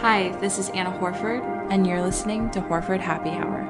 Hi, this is Anna Horford, and you're listening to Horford Happy Hour.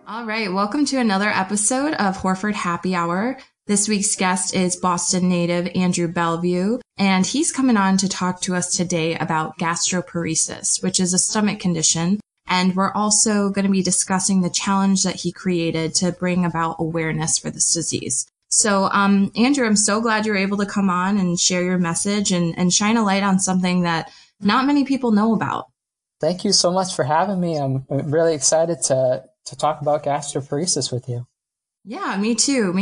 All right, welcome to another episode of Horford Happy Hour. This week's guest is Boston native Andrew Bellevue, and he's coming on to talk to us today about gastroparesis, which is a stomach condition. And we're also going to be discussing the challenge that he created to bring about awareness for this disease. So, Andrew, I'm so glad you're able to come on and share your message and shine a light on something that not many people know about. Thank you so much for having me. I'm really excited to talk about gastroparesis with you. Yeah, me too.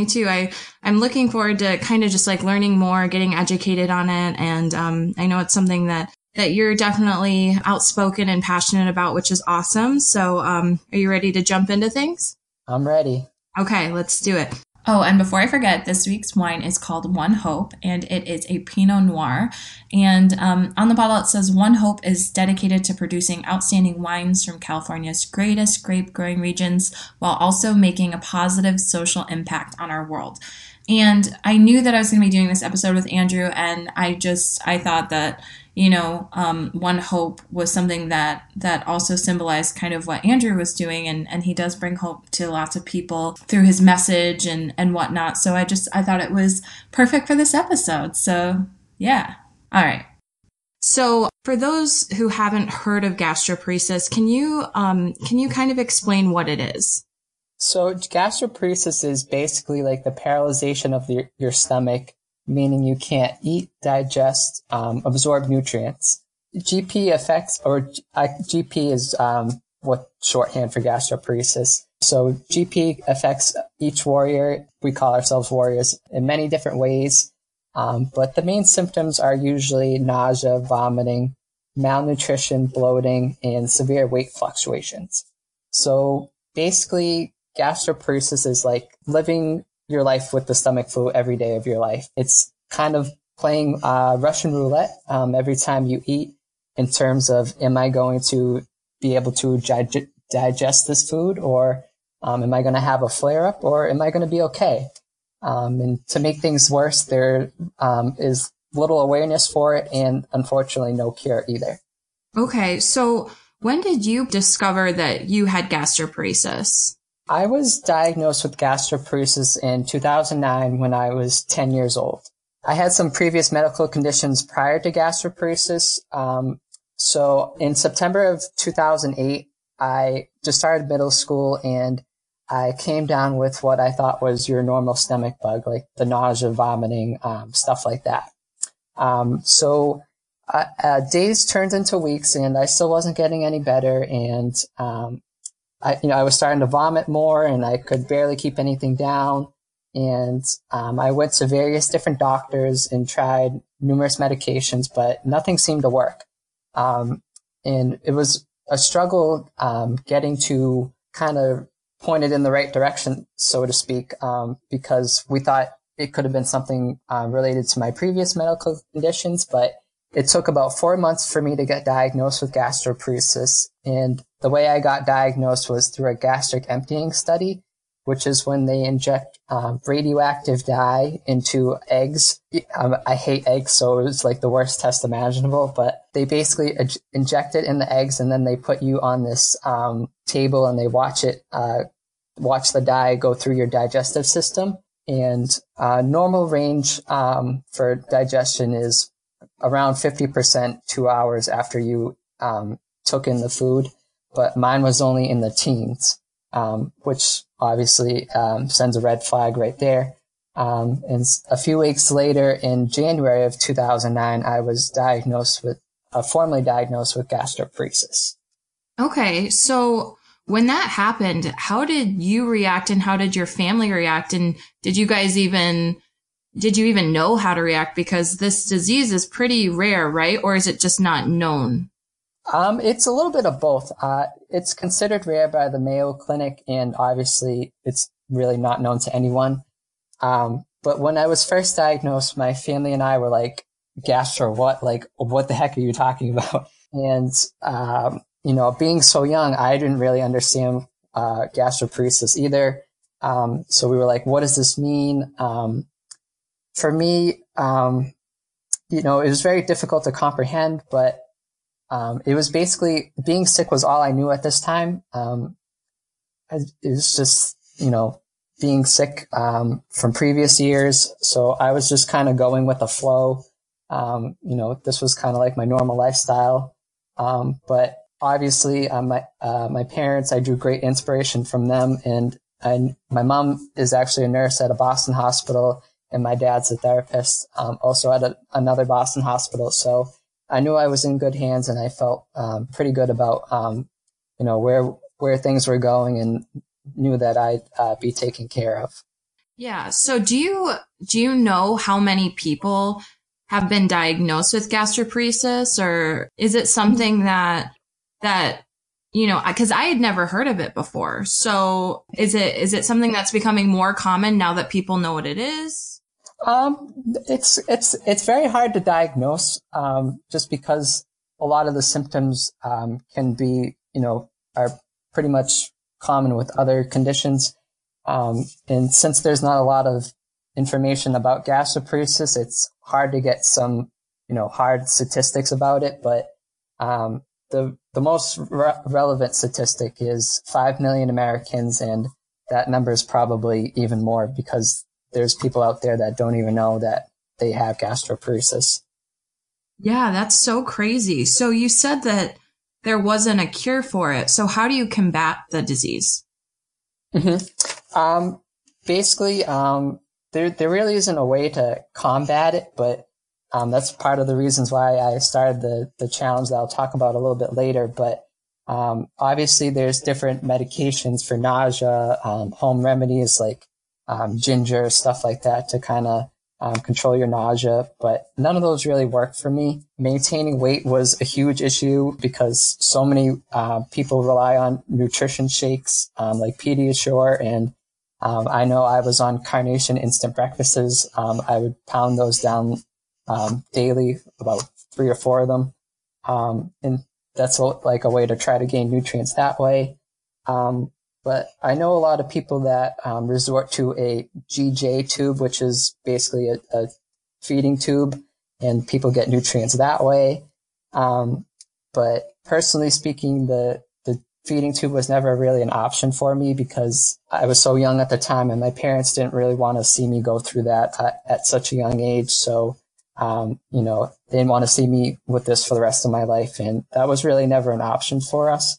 I'm looking forward to kind of just like learning more, getting educated on it. And I know it's something that you're definitely outspoken and passionate about, which is awesome. So are you ready to jump into things? I'm ready. Okay, let's do it. Oh, and before I forget, this week's wine is called One Hope, and it is a Pinot Noir. And on the bottle, it says One Hope is dedicated to producing outstanding wines from California's greatest grape-growing regions, while also making a positive social impact on our world. And I knew that I was going to be doing this episode with Andrew, and I thought that, One Hope was something that also symbolized kind of what Andrew was doing, and he does bring hope to lots of people through his message and whatnot. So I thought it was perfect for this episode. So yeah. All right. So for those who haven't heard of gastroparesis, can you kind of explain what it is? So gastroparesis is basically like the paralyzation of your stomach, meaning you can't eat, digest, absorb nutrients. GP is what shorthand for gastroparesis. So GP affects each warrior. We call ourselves warriors in many different ways. But the main symptoms are usually nausea, vomiting, malnutrition, bloating, and severe weight fluctuations. So basically, gastroparesis is like living your life with the stomach flu every day of your life. It's kind of playing Russian roulette every time you eat in terms of, am I going to be able to digest this food, or am I going to have a flare-up, or am I going to be okay? And to make things worse, there is little awareness for it and unfortunately no cure either. Okay, so when did you discover that you had gastroparesis? I was diagnosed with gastroparesis in 2009 when I was 10 years old. I had some previous medical conditions prior to gastroparesis. So in September of 2008, I just started middle school and I came down with what I thought was your normal stomach bug, like the nausea, vomiting, stuff like that. So days turned into weeks and I still wasn't getting any better. And I was starting to vomit more and I could barely keep anything down. And I went to various different doctors and tried numerous medications, but nothing seemed to work. And it was a struggle getting to kind of pointed in the right direction, so to speak, because we thought it could have been something related to my previous medical conditions, but it took about 4 months for me to get diagnosed with gastroparesis. And the way I got diagnosed was through a gastric emptying study, which is when they inject radioactive dye into eggs. I hate eggs, so it was like the worst test imaginable, but they basically inject it in the eggs and then they put you on this table and they watch the dye go through your digestive system. And normal range for digestion is around 50% 2 hours after you took in the food, but mine was only in the teens, which obviously sends a red flag right there. And a few weeks later, in January of 2009, I was formally diagnosed with gastroparesis. Okay, so when that happened, how did you react and how did your family react? And did you even know how to react? Because this disease is pretty rare, right? Or is it just not known? It's a little bit of both. It's considered rare by the Mayo Clinic, and obviously it's really not known to anyone. But when I was first diagnosed, my family and I were like, gastro what? Like, what the heck are you talking about? And, being so young, I didn't really understand gastroparesis either. So we were like, what does this mean? For me, it was very difficult to comprehend, but it was basically being sick was all I knew at this time. It was just, being sick from previous years. So I was just kind of going with the flow. This was kind of like my normal lifestyle. But obviously, my parents, I drew great inspiration from them. And my mom is actually a nurse at a Boston hospital, and my dad's a therapist, also at another Boston hospital. So I knew I was in good hands, and I felt pretty good about where things were going, and knew that I'd be taken care of. Yeah. So do you know how many people have been diagnosed with gastroparesis, or is it something that because I had never heard of it before. So is it something that's becoming more common now that people know what it is? It's very hard to diagnose, just because a lot of the symptoms, can be, are pretty much common with other conditions. And since there's not a lot of information about gastroparesis, it's hard to get some, hard statistics about it. But, the most relevant statistic is 5 million Americans, and that number is probably even more because there's people out there that don't even know that they have gastroparesis. Yeah, that's so crazy. So you said that there wasn't a cure for it. So how do you combat the disease? Mm-hmm. Basically, there really isn't a way to combat it, but that's part of the reasons why I started the challenge that I'll talk about a little bit later. But obviously, there's different medications for nausea, home remedies like ginger, stuff like that to kind of control your nausea. But none of those really worked for me. Maintaining weight was a huge issue because so many people rely on nutrition shakes like Pediasure, and I know I was on Carnation instant breakfasts. I would pound those down daily, about 3 or 4 of them. And that's like a way to try to gain nutrients that way. But I know a lot of people that resort to a GJ tube, which is basically a feeding tube, and people get nutrients that way. But personally speaking, the feeding tube was never really an option for me because I was so young at the time, and my parents didn't really want to see me go through that at such a young age. So they didn't want to see me with this for the rest of my life. And that was really never an option for us.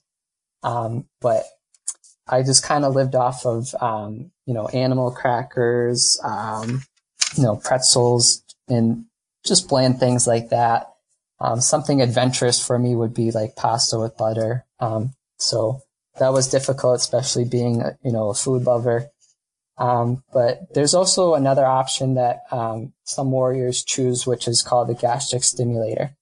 But I just kind of lived off of, animal crackers, pretzels, and just bland things like that. Something adventurous for me would be like pasta with butter. So that was difficult, especially being, a food lover. But there's also another option that some warriors choose, which is called the gastric stimulator.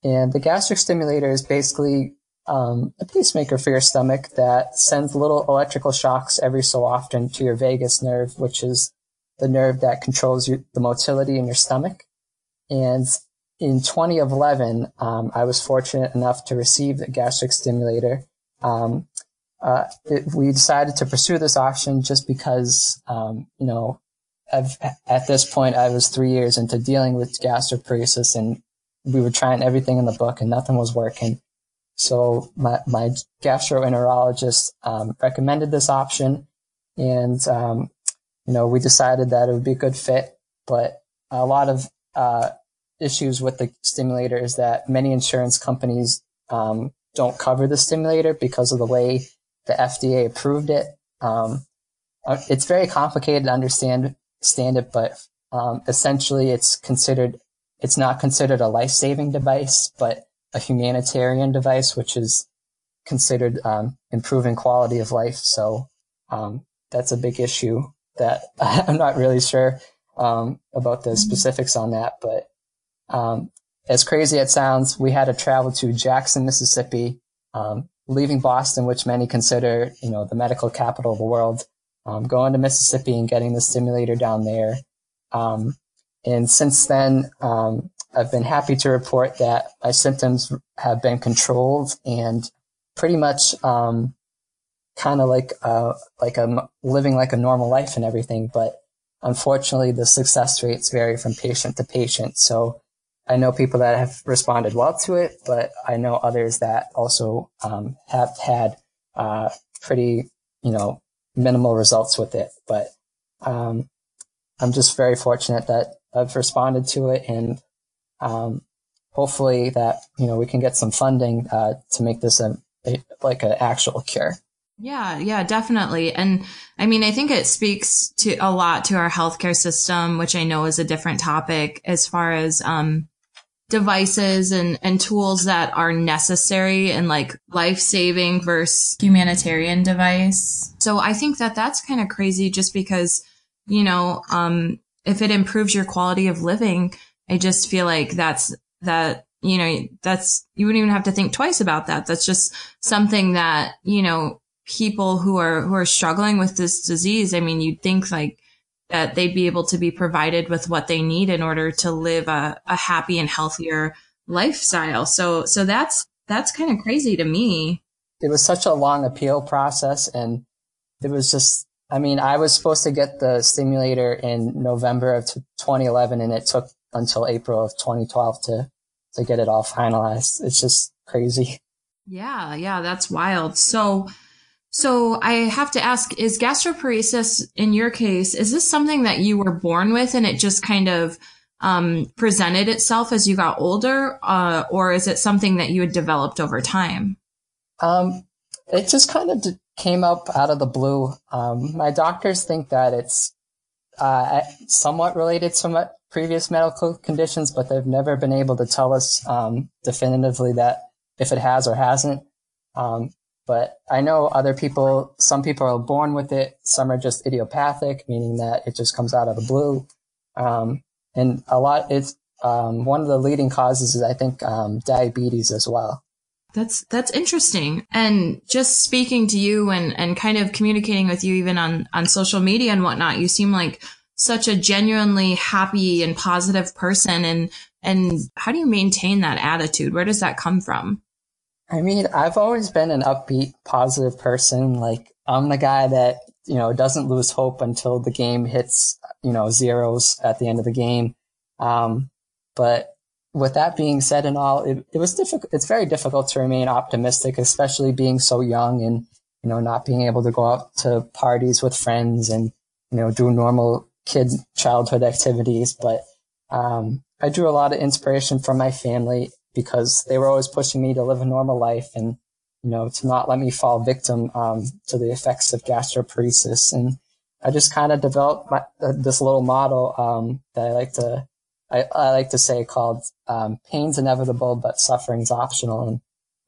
And the gastric stimulator is basically a pacemaker for your stomach that sends little electrical shocks every so often to your vagus nerve, which is the nerve that controls the motility in your stomach. And in 2011, I was fortunate enough to receive the gastric stimulator. We decided to pursue this option just because, at this point, I was 3 years into dealing with gastroparesis, and we were trying everything in the book and nothing was working. So my gastroenterologist recommended this option, and we decided that it would be a good fit. But a lot of issues with the stimulator is that many insurance companies don't cover the stimulator because of the way the FDA approved it. It's very complicated to understand it, but essentially it's not considered a life-saving device, but a humanitarian device, which is considered improving quality of life. So that's a big issue that I'm not really sure about the specifics on that. But as crazy as it sounds, we had to travel to Jackson, Mississippi, leaving Boston, which many consider, the medical capital of the world, going to Mississippi and getting the stimulator down there. And since then, I've been happy to report that my symptoms have been controlled, and pretty much kind of like a living like a normal life and everything. But unfortunately, the success rates vary from patient to patient. So I know people that have responded well to it, but I know others that also have had pretty, minimal results with it. But I'm just very fortunate that I've responded to it, and hopefully that we can get some funding to make this like an actual cure. Yeah, definitely. And I mean, I think it speaks to a lot to our healthcare system, which I know is a different topic as far as devices and tools that are necessary and like life-saving versus humanitarian device. So I think that that's kind of crazy just because, if it improves your quality of living, I just feel like that's you wouldn't even have to think twice about that. That's just something that, people who are struggling with this disease, I mean, you'd think like that they'd be able to be provided with what they need in order to live a happy and healthier lifestyle. So that's kind of crazy to me. It was such a long appeal process, and it was just, I mean, I was supposed to get the stimulator in November of 2011, and it took until April of 2012 to get it all finalized. It's just crazy. Yeah, that's wild. So I have to ask, is gastroparesis in your case, is this something that you were born with and it just kind of presented itself as you got older, or is it something that you had developed over time? It just kind of came up out of the blue. My doctors think that it's somewhat related to my previous medical conditions, but they've never been able to tell us definitively that if it has or hasn't. But I know some people are born with it. Some are just idiopathic, meaning that it just comes out of the blue. And it's one of the leading causes is, I think, diabetes as well. That's interesting. And just speaking to you and kind of communicating with you even on social media and whatnot, you seem like such a genuinely happy and positive person. And how do you maintain that attitude? Where does that come from? I mean, I've always been an upbeat, positive person. Like, I'm the guy that, doesn't lose hope until the game hits, zeros at the end of the game. But with that being said and all, it was difficult. It's very difficult to remain optimistic, especially being so young and, not being able to go out to parties with friends and, do normal childhood activities. But, I drew a lot of inspiration from my family because they were always pushing me to live a normal life and, to not let me fall victim to the effects of gastroparesis. And I just kind of developed this little model that I like to say called pain's inevitable, but suffering's optional.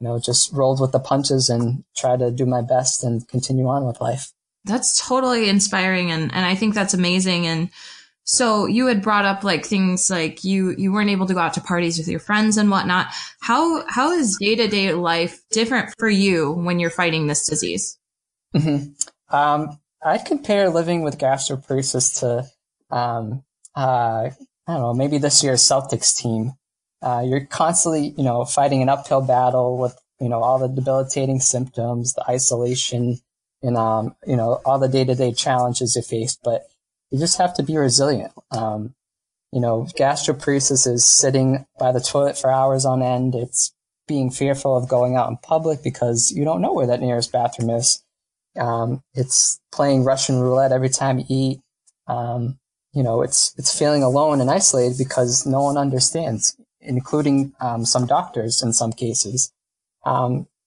And, just rolled with the punches and try to do my best and continue on with life. That's totally inspiring. And I think that's amazing. And so you had brought up like things like you weren't able to go out to parties with your friends and whatnot. How is day-to-day life different for you when you're fighting this disease? Mm-hmm. I'd compare living with gastroparesis to, I don't know, maybe this year's Celtics team. You're constantly, fighting an uphill battle with, all the debilitating symptoms, the isolation, and, all the day-to-day challenges you face. But you just have to be resilient. Gastroparesis is sitting by the toilet for hours on end. It's being fearful of going out in public because you don't know where that nearest bathroom is. It's playing Russian roulette every time you eat. It's feeling alone and isolated because no one understands, including some doctors in some cases.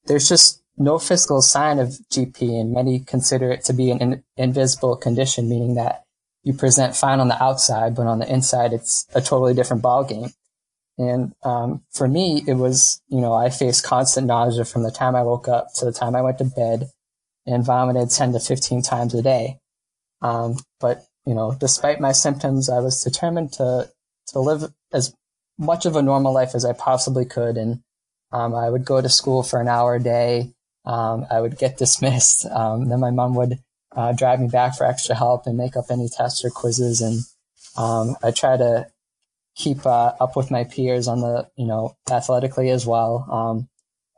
There's just no physical sign of GP, and many consider it to be an invisible condition, meaning that you present fine on the outside, but on the inside, it's a totally different ballgame. And for me, it was, I faced constant nausea from the time I woke up to the time I went to bed, and vomited 10 to 15 times a day. But despite my symptoms, I was determined to live as much of a normal life as I possibly could. And I would go to school for an hour a day. I would get dismissed. Then my mom would drive me back for extra help and make up any tests or quizzes. And I try to keep up with my peers on the, athletically as well.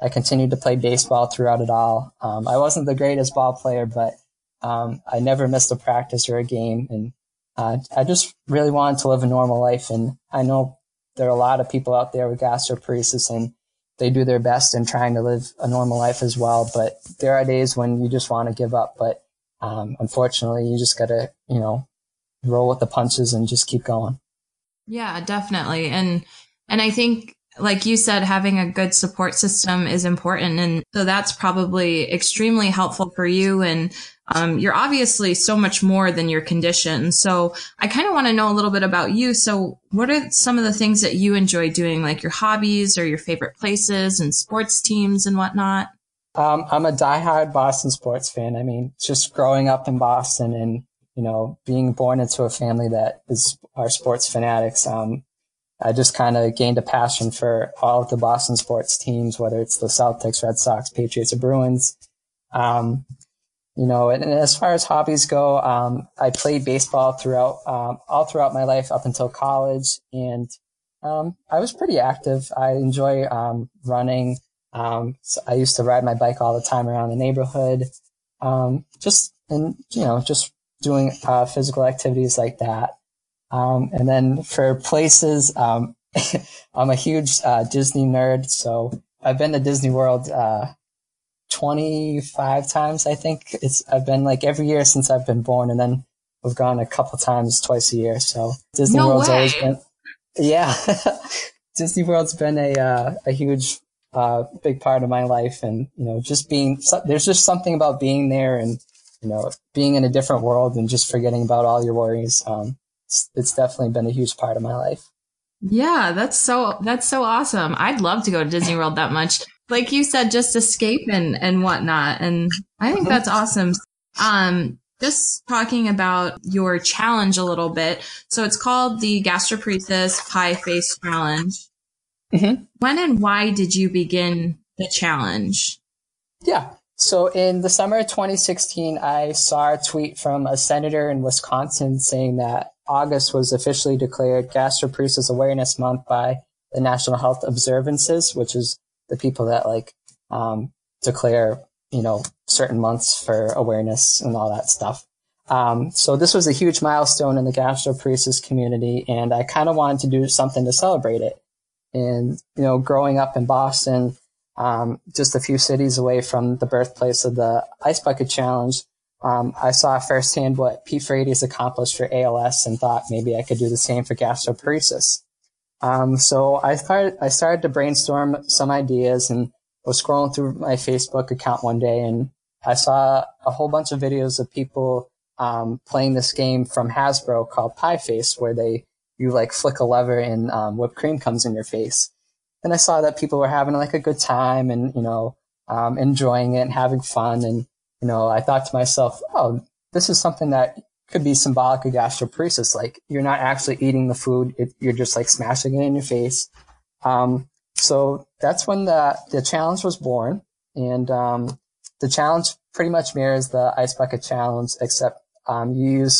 I continued to play baseball throughout it all. I wasn't the greatest ball player, but I never missed a practice or a game. And I just really wanted to live a normal life. And I know there are a lot of people out there with gastroparesis, and they do their best in trying to live a normal life as well. But there are days when you just want to give up. But unfortunately, you just got to, roll with the punches and just keep going. Yeah, definitely. And I think, like you said, having a good support system is important. And so that's probably extremely helpful for you. And you're obviously so much more than your condition. So I kind of want to know a little bit about you. So what are some of the things that you enjoy doing, like your hobbies or your favorite places and sports teams and whatnot? I'm a diehard Boston sports fan. I mean, just growing up in Boston and, being born into a family that are sports fanatics, I just kind of gained a passion for all of the Boston sports teams, whether it's the Celtics, Red Sox, Patriots, or Bruins. And as far as hobbies go, I played baseball all throughout my life up until college, and I was pretty active. I enjoy running. So I used to ride my bike all the time around the neighborhood, just doing physical activities like that. And then for places, I'm a huge Disney nerd, so I've been to Disney World 25 times, I think. I've been like every year since I've been born, and then we've gone a couple times twice a year. So Disney World's always been, yeah. Disney World's been a huge big part of my life, and there's just something about being there and being in a different world and just forgetting about all your worries. It's definitely been a huge part of my life. Yeah, that's so awesome. I'd love to go to Disney World that much. Like you said, just escape and whatnot. And I think that's awesome. Just talking about your challenge a little bit. So it's called the Gastroparesis Pie Face Challenge. Mm-hmm. When and why did you begin the challenge? Yeah. So in the summer of 2016, I saw a tweet from a senator in Wisconsin saying that August was officially declared Gastroparesis Awareness Month by the National Health Observances, which is the people that declare, certain months for awareness and all that stuff. So this was a huge milestone in the gastroparesis community, and I kind of wanted to do something to celebrate it. And, growing up in Boston, just a few cities away from the birthplace of the Ice Bucket Challenge, I saw firsthand what P480 accomplished for ALS and thought maybe I could do the same for gastroparesis. So I started to brainstorm some ideas and was scrolling through my Facebook account one day, and I saw a whole bunch of videos of people playing this game from Hasbro called Pie Face, where you flick a lever and whipped cream comes in your face. And I saw that people were having a good time and, enjoying it and having fun. And, I thought to myself, oh, this is something that could be symbolic of gastroparesis. Like, you're not actually eating the food. You're just smashing it in your face. So that's when the challenge was born. And, the challenge pretty much mirrors the Ice Bucket Challenge, except, you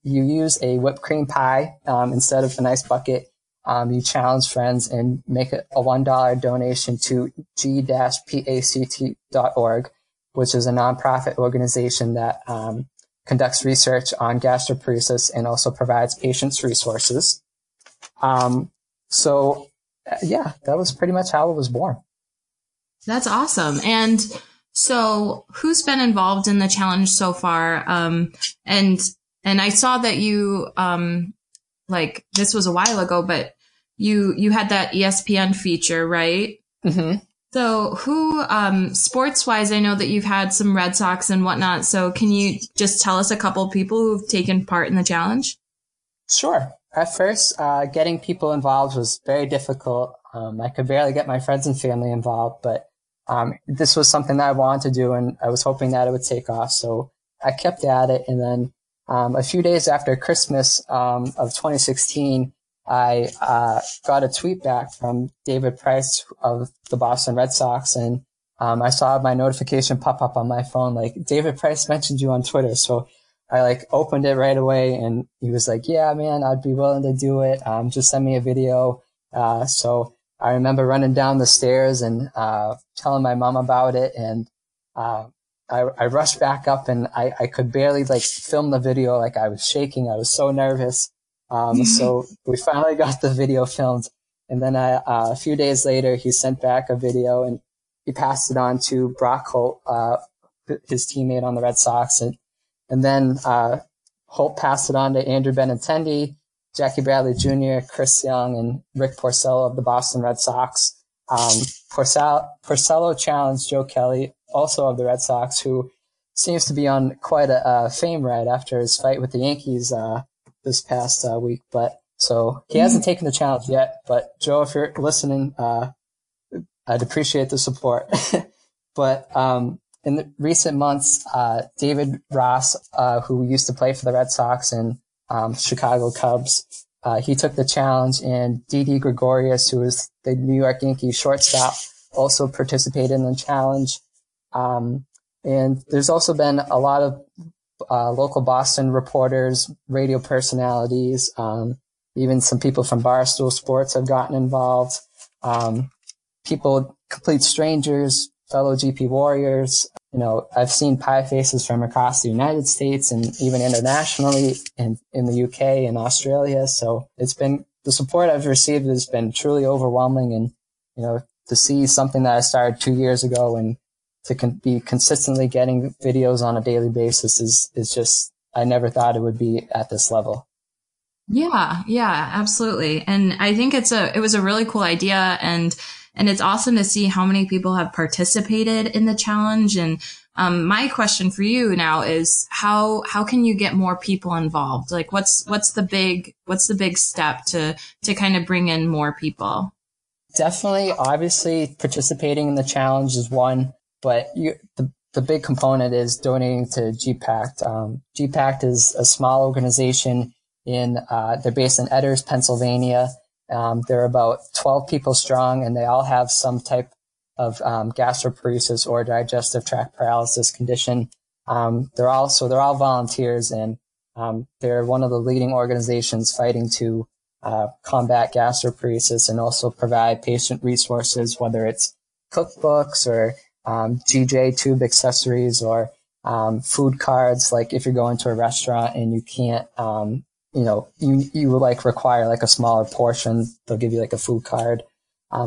use a whipped cream pie, instead of an ice bucket. You challenge friends and make a $1 donation to g-pact.org, which is a nonprofit organization that conducts research on gastroparesis and also provides patients resources. That was pretty much how it was born. That's awesome. And so who's been involved in the challenge so far? And I saw that you, this was a while ago, but you had that ESPN feature, right? Mm-hmm. So who, sports wise, I know that you've had some Red Sox and whatnot. So can you just tell us a couple people who've taken part in the challenge? Sure. At first, getting people involved was very difficult. I could barely get my friends and family involved, but this was something that I wanted to do, and I was hoping that it would take off. So I kept at it. And then a few days after Christmas of 2016, I got a tweet back from David Price of the Boston Red Sox, and I saw my notification pop up on my phone, David Price mentioned you on Twitter. So I opened it right away, and he was like, yeah, man, I'd be willing to do it. Just send me a video. So I remember running down the stairs and telling my mom about it, and I rushed back up, and I could barely like film the video. Like I was shaking. I was so nervous. So we finally got the video filmed, and then a few days later, he sent back a video, and he passed it on to Brock Holt, his teammate on the Red Sox, and then Holt passed it on to Andrew Benintendi, Jackie Bradley Jr., Chris Young, and Rick Porcello of the Boston Red Sox. Porcello challenged Joe Kelly, also of the Red Sox, who seems to be on quite a fame ride after his fight with the Yankees this past week. But so he hasn't taken the challenge yet. But Joe, if you're listening, I'd appreciate the support. But in the recent months, David Ross, who used to play for the Red Sox and Chicago Cubs, he took the challenge, and Didi Gregorius, who is the New York Yankees shortstop, also participated in the challenge. And there's also been a lot of local Boston reporters, radio personalities, even some people from Barstool Sports have gotten involved. People, complete strangers, fellow GP warriors. You know, I've seen pie faces from across the United States and even internationally in the UK and Australia. So it's been, the support I've received has been truly overwhelming. And, you know, to see something that I started 2 years ago and to be consistently getting videos on a daily basis is just, I never thought it would be at this level. Yeah, absolutely. And I think it was a really cool idea, and it's awesome to see how many people have participated in the challenge. And my question for you now is how can you get more people involved? Like what's the big step to kind of bring in more people? Definitely, obviously participating in the challenge is one, but the big component is donating to GPACT. GPACT is a small organization they're based in Edders, Pennsylvania. They're about 12 people strong, and they all have some type of gastroparesis or digestive tract paralysis condition. They're all volunteers, and they're one of the leading organizations fighting to combat gastroparesis and also provide patient resources, whether it's cookbooks or GJ tube accessories or food cards. Like if you're going to a restaurant and you can't you like require like a smaller portion, they'll give you like a food card.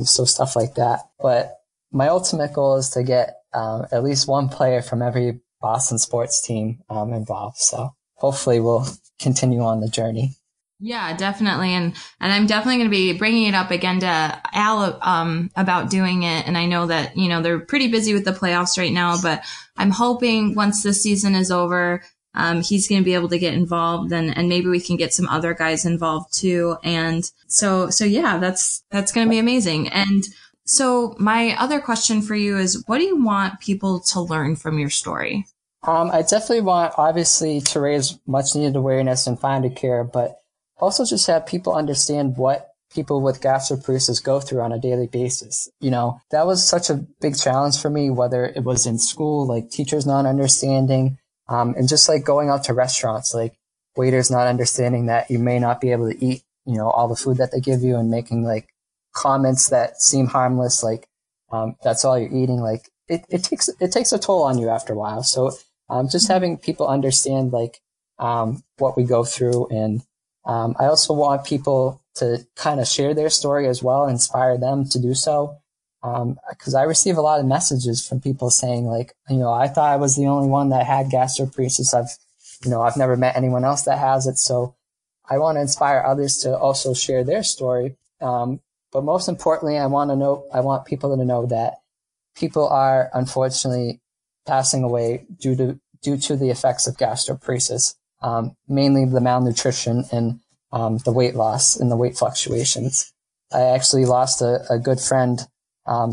So stuff like that. But my ultimate goal is to get at least one player from every Boston sports team involved. So hopefully we'll continue on the journey. Yeah, definitely. And I'm definitely going to be bringing it up again to Al about doing it. And I know that, you know, they're pretty busy with the playoffs right now, but I'm hoping once the season is over, he's going to be able to get involved, and maybe we can get some other guys involved too. And so yeah, that's going to be amazing. And so my other question for you is, what do you want people to learn from your story? I definitely want, obviously, to raise much needed awareness and find a cure, but also just have people understand what people with gastroparesis go through on a daily basis. You know, that was such a big challenge for me, whether it was in school, like teachers not understanding, and just like going out to restaurants, like waiters not understanding that you may not be able to eat, you know, all the food that they give you, and making like comments that seem harmless, like, that's all you're eating. Like it takes a toll on you after a while. So, just having people understand like, what we go through. And, I also want people to kind of share their story as well, inspire them to do so. Cause I receive a lot of messages from people saying like, you know, I thought I was the only one that had gastroparesis. I've never met anyone else that has it. So I want to inspire others to also share their story. But most importantly, I want people to know that people are unfortunately passing away due to the effects of gastroparesis, mainly the malnutrition and, the weight loss and the weight fluctuations. I actually lost a good friend. Her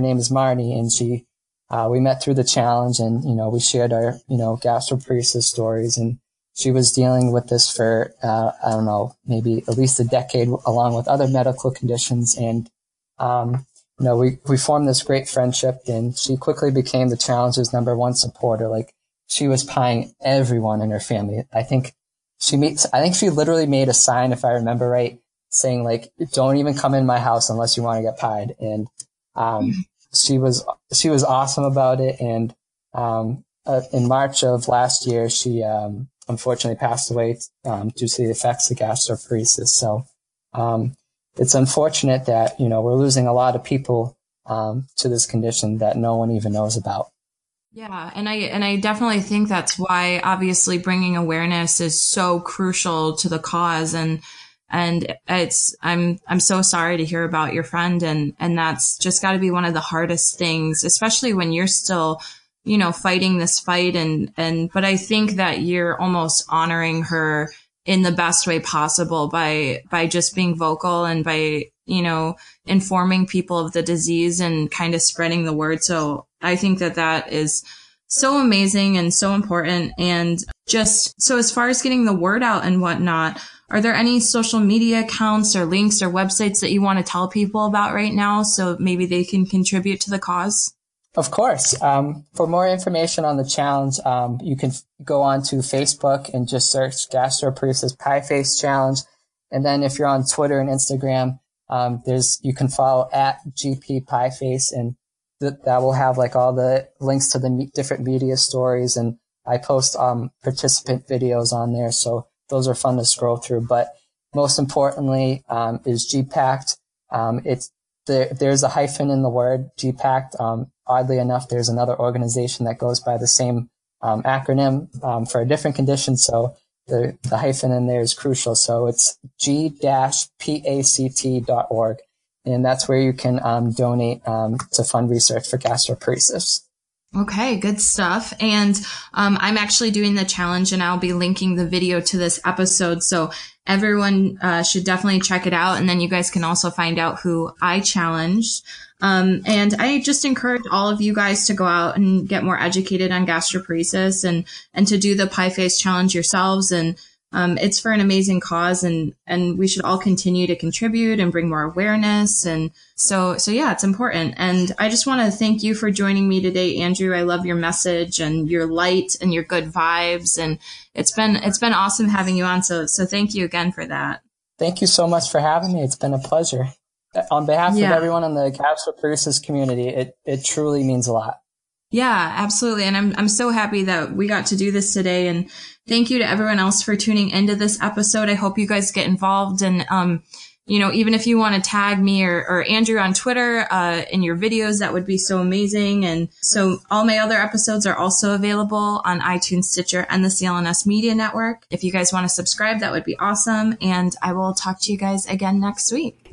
name is Marnie, and we met through the challenge, and, you know, we shared our, you know, gastroparesis stories, and she was dealing with this for, I don't know, maybe at least a decade along with other medical conditions. And, you know, we formed this great friendship, and she quickly became the challenge's #1 supporter. Like she was pieing everyone in her family. I think she literally made a sign, if I remember right, saying like, don't even come in my house unless you want to get pied. And, she was awesome about it. And, in March of last year, she, unfortunately passed away, due to the effects of gastroparesis. So, it's unfortunate that, we're losing a lot of people, to this condition that no one even knows about. Yeah, and I definitely think that's why obviously bringing awareness is so crucial to the cause, and I'm so sorry to hear about your friend, and that's just got to be one of the hardest things, especially when you're still, fighting this fight, but I think that you're almost honoring her in the best way possible by just being vocal and by, informing people of the disease and kind of spreading the word. So I think that is so amazing and so important. And just so as far as getting the word out and whatnot, are there any social media accounts or links or websites that you want to tell people about right now so maybe they can contribute to the cause? Of course. For more information on the challenge, you can go on to Facebook and just search Gastroparesis Pie Face Challenge. And then if you're on Twitter and Instagram, you can follow at GP Pie Face, and that will have like all the links to the different media stories. And I post, participant videos on there. So those are fun to scroll through. But most importantly, is GPACT. There's a hyphen in the word GPACT. Oddly enough, there's another organization that goes by the same acronym for a different condition. So the hyphen in there is crucial. So it's g-pact.org. And that's where you can donate to fund research for gastroparesis. Okay, good stuff. And I'm actually doing the challenge, and I'll be linking the video to this episode. So everyone should definitely check it out. And then you guys can also find out who I challenged. And I just encourage all of you guys to go out and get more educated on gastroparesis and to do the Pie Face Challenge yourselves. And it's for an amazing cause, and we should all continue to contribute and bring more awareness. And so yeah, it's important. And I just want to thank you for joining me today, Andrew. I love your message and your light and your good vibes. And it's been awesome having you on. So thank you again for that. Thank you so much for having me. It's been a pleasure. On behalf of everyone in the gastroparesis community, it truly means a lot. Yeah, absolutely. And I'm so happy that we got to do this today. And thank you to everyone else for tuning into this episode. I hope you guys get involved. And, even if you want to tag me or Andrew on Twitter, in your videos, that would be so amazing. And so all my other episodes are also available on iTunes, Stitcher, and the CLNS Media Network. If you guys want to subscribe, that would be awesome. And I will talk to you guys again next week.